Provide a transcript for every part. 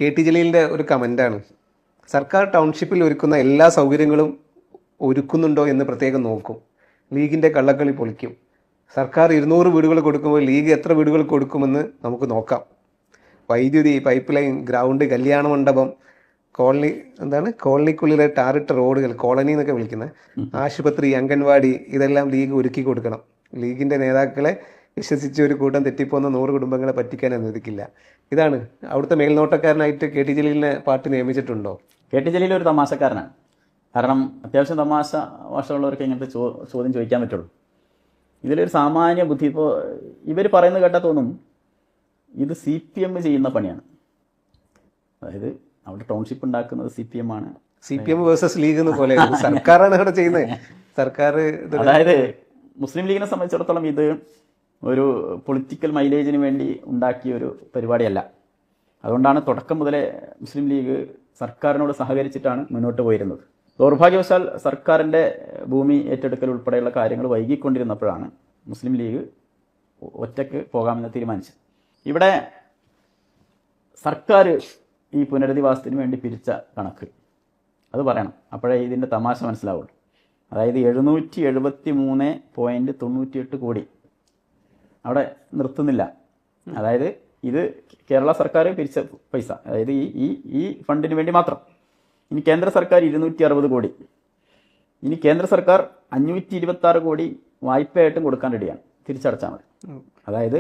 KT ജലീലിൻ്റെ ഒരു കമൻ്റാണ്. സർക്കാർ ടൗൺഷിപ്പിൽ ഒരുക്കുന്ന എല്ലാ സൗകര്യങ്ങളും ഒരുക്കുന്നുണ്ടോ എന്ന് പ്രത്യേകം നോക്കും. ലീഗിൻ്റെ കള്ളക്കളി പൊളിക്കും. സർക്കാർ 200 വീടുകൾ കൊടുക്കുമ്പോൾ ലീഗ് എത്ര വീടുകൾ കൊടുക്കുമെന്ന് നമുക്ക് നോക്കാം. വൈദ്യുതി, പൈപ്പ് ലൈൻ, ഗ്രൗണ്ട്, കല്യാണ മണ്ഡപം, കോളനിക്കുള്ളിലെ ടാറിട്ട റോഡുകൾ, കോളനി എന്നൊക്കെ വിളിക്കുന്നത്, ആശുപത്രി, അംഗൻവാടി, ഇതെല്ലാം ലീഗ് ഒരുക്കി കൊടുക്കണം. ലീഗിൻ്റെ നേതാക്കളെ വിശ്വസിച്ച് ഒരു കൂട്ടം തെറ്റിപ്പോന്ന 100 കുടുംബങ്ങളെ പറ്റിക്കാൻ അനുവദിക്കില്ല. ഇതാണ് അവിടുത്തെ മേൽനോട്ടക്കാരനായിട്ട് KT ജലീലിനെ പാർട്ടി നിയമിച്ചിട്ടുണ്ടോ? KT ജലീൽ ഒരു തമാശക്കാരനാണ്. കാരണം അത്യാവശ്യം തമാശ ഭാഷയുള്ളവർക്ക് ഇങ്ങനത്തെ ചോദ്യം ചോദിക്കാൻ പറ്റുള്ളൂ. ഇതിലൊരു സാമാന്യ ബുദ്ധി, ഇപ്പോൾ ഇവർ പറയുന്നത് കേട്ടാൽ തോന്നും ഇത് CPM ചെയ്യുന്ന പണിയാണ്. അതായത് അവിടെ ടൗൺഷിപ്പ് ഉണ്ടാക്കുന്നത് CPM ആണ്. CPM വേഴ്സസ് ലീഗ് എന്ന് പോലെ സർക്കാരാണ് അവിടെ ചെയ്യുന്നത്. സർക്കാർ അതായത് മുസ്ലിം ലീഗിനെ സംബന്ധിച്ചിടത്തോളം ഇത് ഒരു പൊളിറ്റിക്കൽ മൈലേജിന് വേണ്ടി ഉണ്ടാക്കിയ ഒരു പരിപാടിയല്ല. അതുകൊണ്ടാണ് തുടക്കം മുതലേ മുസ്ലിം ലീഗ് സർക്കാരിനോട് സഹകരിച്ചിട്ടാണ് മുന്നോട്ട് പോയിരുന്നത്. ദൗർഭാഗ്യവശാൽ സർക്കാരിൻ്റെ ഭൂമി ഏറ്റെടുക്കൽ ഉൾപ്പെടെയുള്ള കാര്യങ്ങൾ വൈകിക്കൊണ്ടിരുന്നപ്പോഴാണ് മുസ്ലിം ലീഗ് ഒറ്റയ്ക്ക് പോകാമെന്ന് തീരുമാനിച്ചത്. ഇവിടെ സർക്കാർ ഈ പുനരധിവാസത്തിന് വേണ്ടി പിരിച്ച കണക്ക് അത് പറയണം, അപ്പോഴേ ഇതിൻ്റെ തമാശ മനസ്സിലാവുള്ളൂ. അതായത് 773.98 കോടി അവിടെ നിർത്തുന്നില്ല. അതായത് ഇത് കേരള സർക്കാർ പിരിച്ച പൈസ, അതായത് ഈ ഫണ്ടിന് വേണ്ടി മാത്രം. ഇനി കേന്ദ്ര സർക്കാർ 260 കോടി. ഇനി കേന്ദ്ര സർക്കാർ 526 കോടി വായ്പയായിട്ടും കൊടുക്കാൻ റെഡിയാണ്, തിരിച്ചടച്ചാൽ മതി. അതായത്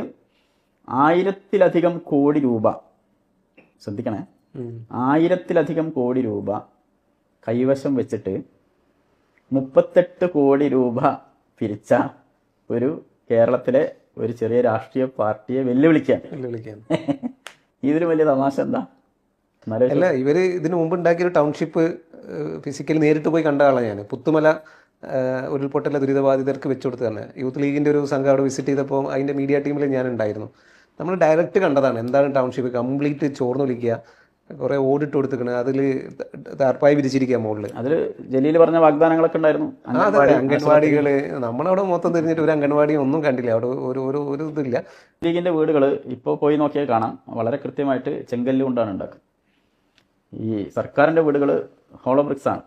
1000-ലധികം കോടി രൂപ, ശ്രദ്ധിക്കണേ, 1000-ലധികം കോടി രൂപ കൈവശം വെച്ചിട്ട് 38 കോടി രൂപ പിരിച്ച ഒരു കേരളത്തിലെ ഒരു ചെറിയ രാഷ്ട്രീയ പാർട്ടിയെ വെല്ലുവിളിക്കാൻ ഇതിന് വലിയ തമാശ എന്താ? അല്ല, ഇവര് ഇതിനു മുമ്പ് ഉണ്ടാക്കിയൊരു ടൗൺഷിപ്പ് ഫിസിക്കലി നേരിട്ട് പോയി കണ്ട ആളാണ് ഞാൻ. പുത്തുമല ഉരുൾപൊട്ടലെ ദുരിതബാധിതർക്ക് വെച്ചു കൊടുത്ത് തന്നെ യൂത്ത് ലീഗിൻ്റെ ഒരു സംഘം അവിടെ വിസിറ്റ് ചെയ്തപ്പോൾ അതിൻ്റെ മീഡിയ ടീമിൽ ഞാൻ ഉണ്ടായിരുന്നു. നമ്മൾ ഡയറക്റ്റ് കണ്ടതാണ് എന്താണ് ടൗൺഷിപ്പ്. കംപ്ലീറ്റ് ചോർന്നൊലിക്കുക, കുറേ ഓടിട്ട് കൊടുത്തിരിക്കണം, അതിൽ താർപ്പായി വിരിച്ചിരിക്കുക മുകളിൽ. അതിൽ ജലീൽ പറഞ്ഞ വാഗ്ദാനങ്ങളൊക്കെ ഉണ്ടായിരുന്നു. അംഗൻവാടികൾ നമ്മളവിടെ മൊത്തം തിരിഞ്ഞിട്ട് ഒരു അംഗൻവാടി ഒന്നും കണ്ടില്ല. അവിടെ ഒരു ഇതില്ല. ലീഗിൻ്റെ വീടുകൾ ഇപ്പോൾ പോയി നോക്കിയാൽ കാണാം, വളരെ കൃത്യമായിട്ട് ചെങ്കല്ല് കൊണ്ടാണ് ഉണ്ടാക്കുക. ഈ സർക്കാരിൻ്റെ വീടുകൾ ഹോളോ ബ്രിക്സ് ആണ്.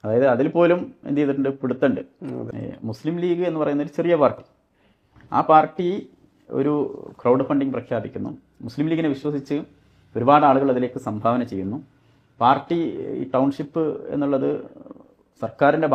അതായത് അതിൽ പോലും എന്ത് ചെയ്തിട്ടുണ്ട്, പിടുത്തുണ്ട്. മുസ്ലിം ലീഗ് എന്ന് പറയുന്ന ഒരു ചെറിയ പാർട്ടി, ആ പാർട്ടി ഒരു ക്രൗഡ് ഫണ്ടിങ് പ്രഖ്യാപിക്കുന്നു. മുസ്ലിം ലീഗിനെ വിശ്വസിച്ച് ഒരുപാട് ആളുകൾ അതിലേക്ക് സംഭാവന ചെയ്യുന്നു. പാർട്ടി ഈ ടൗൺഷിപ്പ് എന്നുള്ളത് സർക്കാരിൻ്റെ